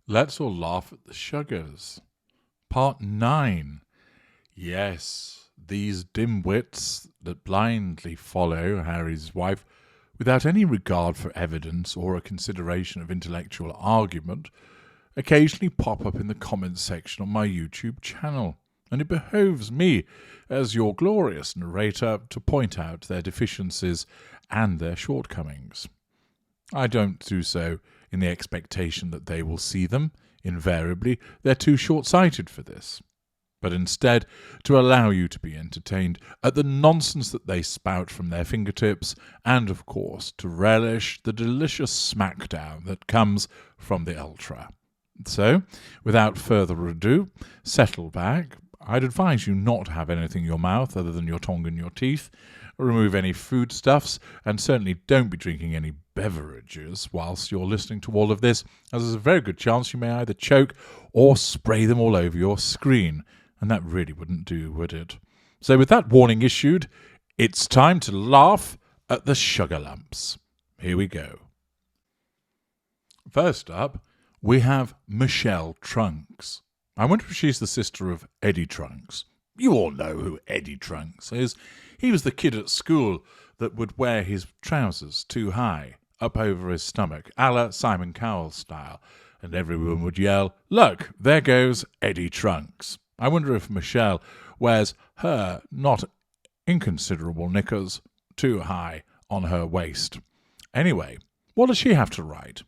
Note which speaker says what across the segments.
Speaker 1: Let's all laugh at the sugars. Part 9. Yes, these dim-wits that blindly follow Harry's wife without any regard for evidence or a consideration of intellectual argument occasionally pop up in the comments section on my YouTube channel, and it behoves me, as your glorious narrator, to point out their deficiencies and their shortcomings. I don't do so in the expectation that they will see them. Invariably, they're too short-sighted for this. But instead, to allow you to be entertained at the nonsense that they spout from their fingertips, and, of course, to relish the delicious smackdown that comes from the ultra. So, without further ado, settle back. I'd advise you not to have anything in your mouth other than your tongue and your teeth. Remove any foodstuffs, and certainly don't be drinking any beverages whilst you're listening to all of this, as there's a very good chance you may either choke or spray them all over your screen, and that really wouldn't do, would it? So with that warning issued, it's time to laugh at the sugar lumps. Here we go. First up, we have Michelle Trunks. I wonder if she's the sister of Eddie Trunks. You all know who Eddie Trunks is. He was the kid at school that would wear his trousers too high, up over his stomach, a la Simon Cowell style, and everyone would yell, "Look, there goes Eddie Trunks." I wonder if Michelle wears her not inconsiderable knickers too high on her waist. Anyway, what does she have to write?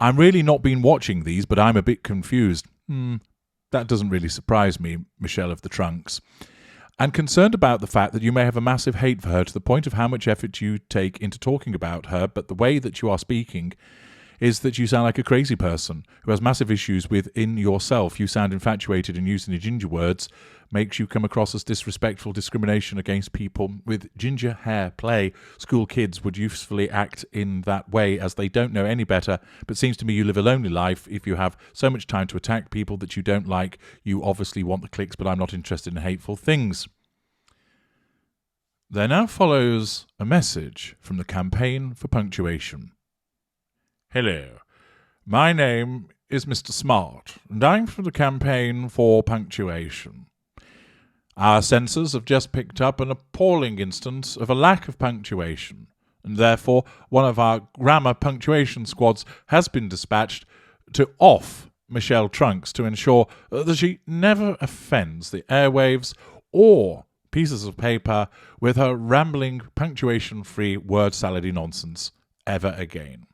Speaker 1: I'm really not been watching these, but I'm a bit confused. That doesn't really surprise me, Michelle of the Trunks. And concerned about the fact that you may have a massive hate for her to the point of how much effort you take into talking about her, but the way that you are speaking is that you sound like a crazy person who has massive issues within yourself. You sound infatuated, and using the ginger words makes you come across as disrespectful discrimination against people with ginger hair play. School kids would usefully act in that way as they don't know any better, but seems to me you live a lonely life if you have so much time to attack people that you don't like. You obviously want the clicks, but I'm not interested in hateful things. There now follows a message from the Campaign for Punctuation. Hello, my name is Mr. Smart, and I'm from the Campaign for Punctuation. Our censors have just picked up an appalling instance of a lack of punctuation, and therefore one of our grammar punctuation squads has been dispatched to off Michelle Trunks to ensure that she never offends the airwaves or pieces of paper with her rambling, punctuation-free, word-salady nonsense ever again.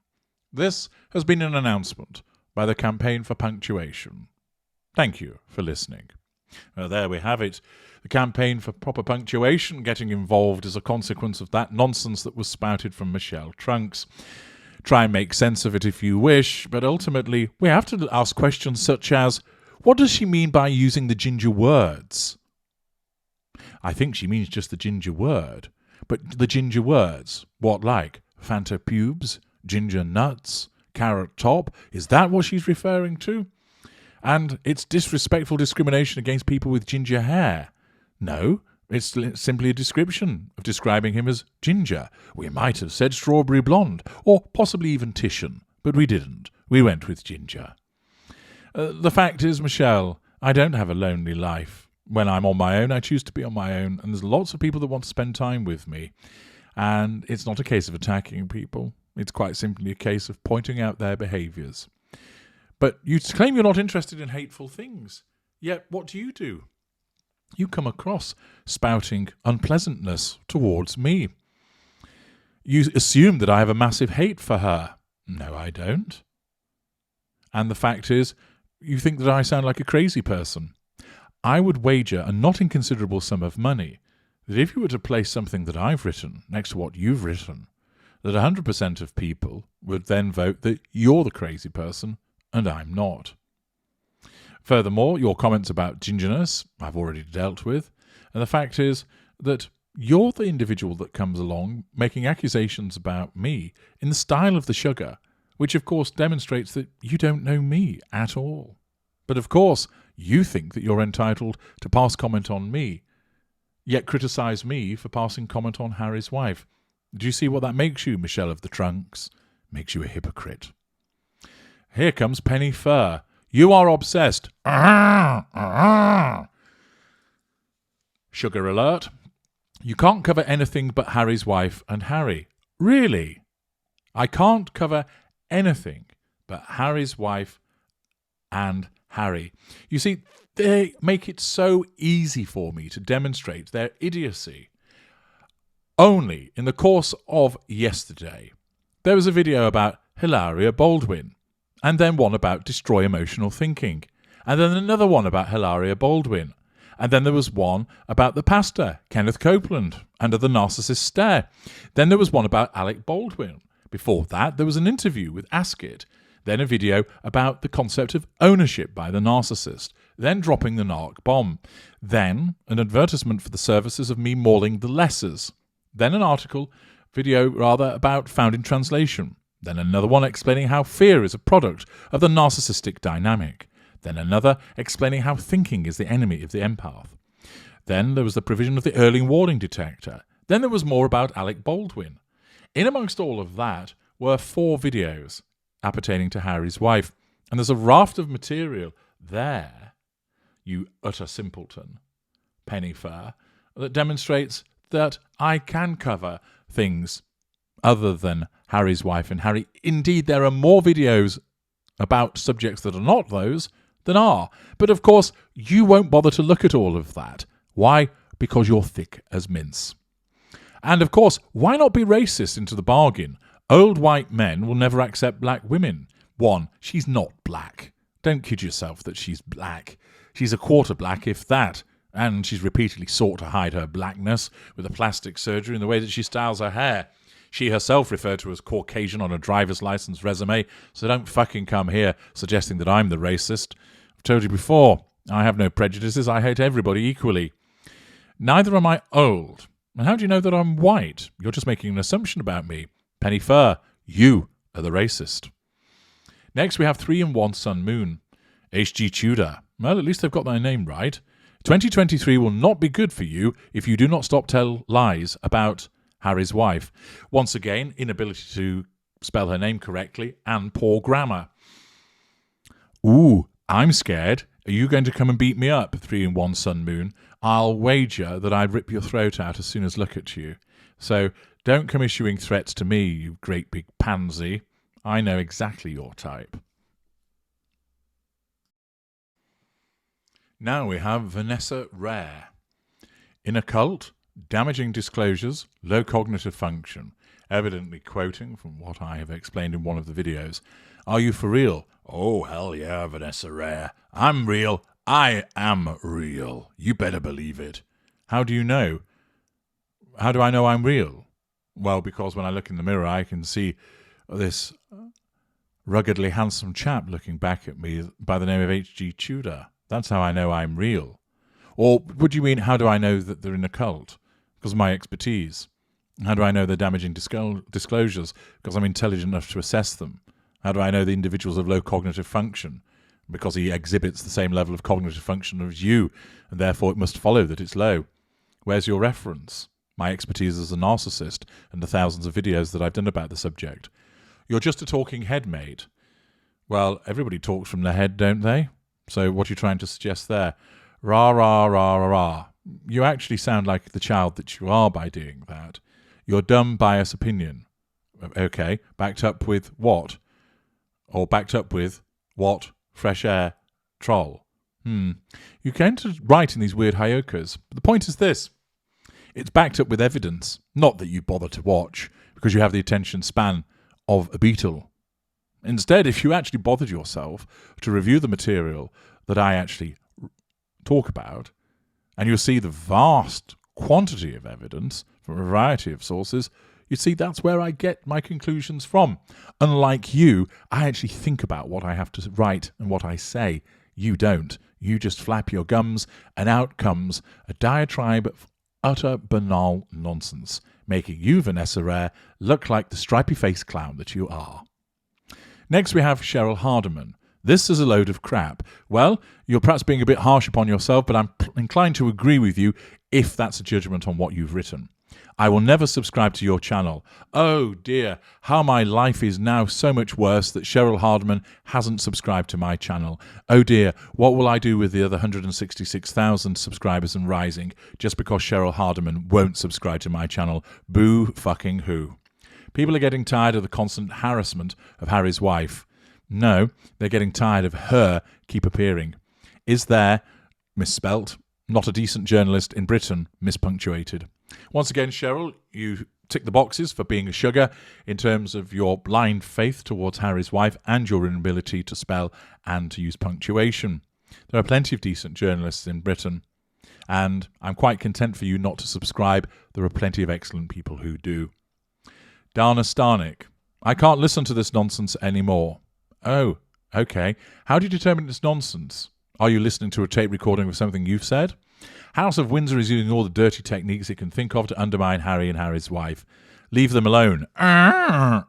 Speaker 1: This has been an announcement by the Campaign for Punctuation. Thank you for listening. Well, there we have it. The Campaign for Proper Punctuation getting involved as a consequence of that nonsense that was spouted from Michelle Trunks. Try and make sense of it if you wish, but ultimately we have to ask questions such as, what does she mean by using the ginger words? I think she means just the ginger word. But the ginger words, what like? Fanta pubes? Ginger nuts? Carrot top? Is that what she's referring to? And it's disrespectful discrimination against people with ginger hair. No, it's simply a description of describing him as ginger. We might have said strawberry blonde, or possibly even Titian, but we didn't. We went with ginger. The fact is, Michelle, I don't have a lonely life. When I'm on my own, I choose to be on my own, and there's lots of people that want to spend time with me. And it's not a case of attacking people. It's quite simply a case of pointing out their behaviours. But you claim you're not interested in hateful things. Yet what do? You come across spouting unpleasantness towards me. You assume that I have a massive hate for her. No, I don't. And the fact is, you think that I sound like a crazy person. I would wager a not inconsiderable sum of money that if you were to place something that I've written next to what you've written, that 100% of people would then vote that you're the crazy person and I'm not. Furthermore, your comments about gingerness I've already dealt with, and the fact is that you're the individual that comes along making accusations about me in the style of the sugar, which of course demonstrates that you don't know me at all. But of course, you think that you're entitled to pass comment on me, yet criticise me for passing comment on Harry's wife. Do you see what that makes you, Michelle of the Trunks? Makes you a hypocrite. Here comes Penny Furr. You are obsessed. Sugar alert. You can't cover anything but Harry's wife and Harry. Really? I can't cover anything but Harry's wife and Harry. You see, they make it so easy for me to demonstrate their idiocy. Only in the course of yesterday, there was a video about Hilaria Baldwin, and then one about destroy emotional thinking, and then another one about Hilaria Baldwin, and then there was one about the pastor, Kenneth Copeland, under the narcissist stare. Then there was one about Alec Baldwin. Before that, there was an interview with Ask It, then a video about the concept of ownership by the narcissist, then dropping the narc bomb, then an advertisement for the services of me mauling the lessers, then an video about found in translation, then another one explaining how fear is a product of the narcissistic dynamic, then another explaining how thinking is the enemy of the empath. Then there was the provision of the early warning detector. Then there was more about Alec Baldwin. In amongst all of that were 4 videos appertaining to Harry's wife, and there's a raft of material there, you utter simpleton, Penny Furr, that demonstrates that I can cover things other than Harry's wife and Harry. Indeed, there are more videos about subjects that are not those than are. But of course, you won't bother to look at all of that. Why? Because you're thick as mince. And of course, why not be racist into the bargain? Old white men will never accept black women. 1, she's not black. Don't kid yourself that she's black. She's a quarter black, if that. And she's repeatedly sought to hide her blackness with a plastic surgery in the way that she styles her hair. She herself referred to as Caucasian on a driver's license resume, so don't fucking come here suggesting that I'm the racist. I've told you before, I have no prejudices, I hate everybody equally. Neither am I old. And how do you know that I'm white? You're just making an assumption about me. Penny Furr, you are the racist. Next we have 3-in-1 Sun Moon. H.G. Tudor. Well, at least they've got their name right. 2023 will not be good for you if you do not stop tell lies about Harry's wife. Once again, inability to spell her name correctly and poor grammar. Ooh, I'm scared. Are you going to come and beat me up, 3-in-1 Sun Moon? I'll wager that I'd rip your throat out as soon as look at you. So don't come issuing threats to me, you great big pansy. I know exactly your type. Now we have Vanessa Rare. In a cult, damaging disclosures, low cognitive function. Evidently quoting from what I have explained in one of the videos. Are you for real? Oh, hell yeah, Vanessa Rare. I'm real. I am real. You better believe it. How do you know? How do I know I'm real? Well, because when I look in the mirror, I can see this ruggedly handsome chap looking back at me by the name of H.G. Tudor. That's how I know I'm real. Or would you mean, how do I know that they're in a cult? Because of my expertise. How do I know they're damaging disclosures? Because I'm intelligent enough to assess them. How do I know the individuals of low cognitive function? Because he exhibits the same level of cognitive function as you, and therefore it must follow that it's low. Where's your reference? My expertise as a narcissist and the thousands of videos that I've done about the subject. You're just a talking head, mate. Well, everybody talks from the head, don't they? So what are you trying to suggest there? Rah, rah, rah, rah, rah. You actually sound like the child that you are by doing that. Your dumb bias opinion. Okay, backed up with what? Or backed up with what? Fresh air troll. You came to write in these weird hyokas. But the point is this. It's backed up with evidence. Not that you bother to watch, because you have the attention span of a beetle. Instead, if you actually bothered yourself to review the material that I actually talk about, and you'll see the vast quantity of evidence from a variety of sources, you see that's where I get my conclusions from. Unlike you, I actually think about what I have to write and what I say. You don't. You just flap your gums, and out comes a diatribe of utter banal nonsense, making you, Vanessa Rare, look like the stripy-faced clown that you are. Next we have Cheryl Hardiman. This is a load of crap. Well, you're perhaps being a bit harsh upon yourself, but I'm inclined to agree with you if that's a judgment on what you've written. I will never subscribe to your channel. Oh dear, how my life is now so much worse that Cheryl Hardman hasn't subscribed to my channel. Oh dear, what will I do with the other 166,000 subscribers and rising just because Cheryl Hardman won't subscribe to my channel? Boo fucking who. People are getting tired of the constant harassment of Harry's wife. No, they're getting tired of her keep appearing. Is there, misspelt, not a decent journalist in Britain, mispunctuated. Once again, Cheryl, you tick the boxes for being a sugar in terms of your blind faith towards Harry's wife and your inability to spell and to use punctuation. There are plenty of decent journalists in Britain, and I'm quite content for you not to subscribe. There are plenty of excellent people who do. Dana Starnick, I can't listen to this nonsense anymore. Oh, okay. How do you determine it's nonsense? Are you listening to a tape recording of something you've said? House of Windsor is using all the dirty techniques it can think of to undermine Harry and Harry's wife. Leave them alone. Another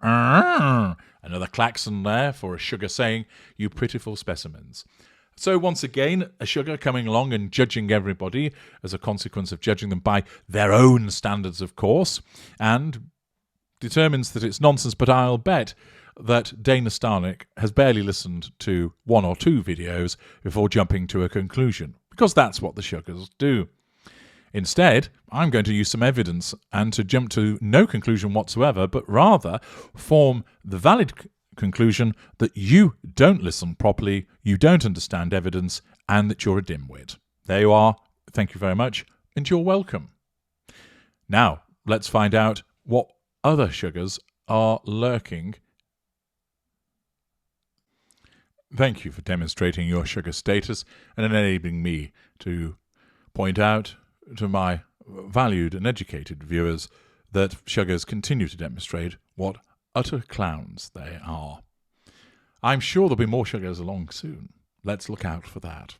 Speaker 1: klaxon there for a sugar saying, you pitiful specimens. So once again, a sugar coming along and judging everybody as a consequence of judging them by their own standards, of course, and determines that it's nonsense, but I'll bet that Dana Starnick has barely listened to 1 or 2 videos before jumping to a conclusion, because that's what the sugars do. Instead, I'm going to use some evidence and to jump to no conclusion whatsoever, but rather form the valid conclusion that you don't listen properly, you don't understand evidence, and that you're a dimwit. There you are. Thank you very much, and you're welcome. Now, let's find out what other sugars are lurking. Thank you for demonstrating your sugar status and enabling me to point out to my valued and educated viewers that sugars continue to demonstrate what utter clowns they are. I'm sure there'll be more sugars along soon. Let's look out for that.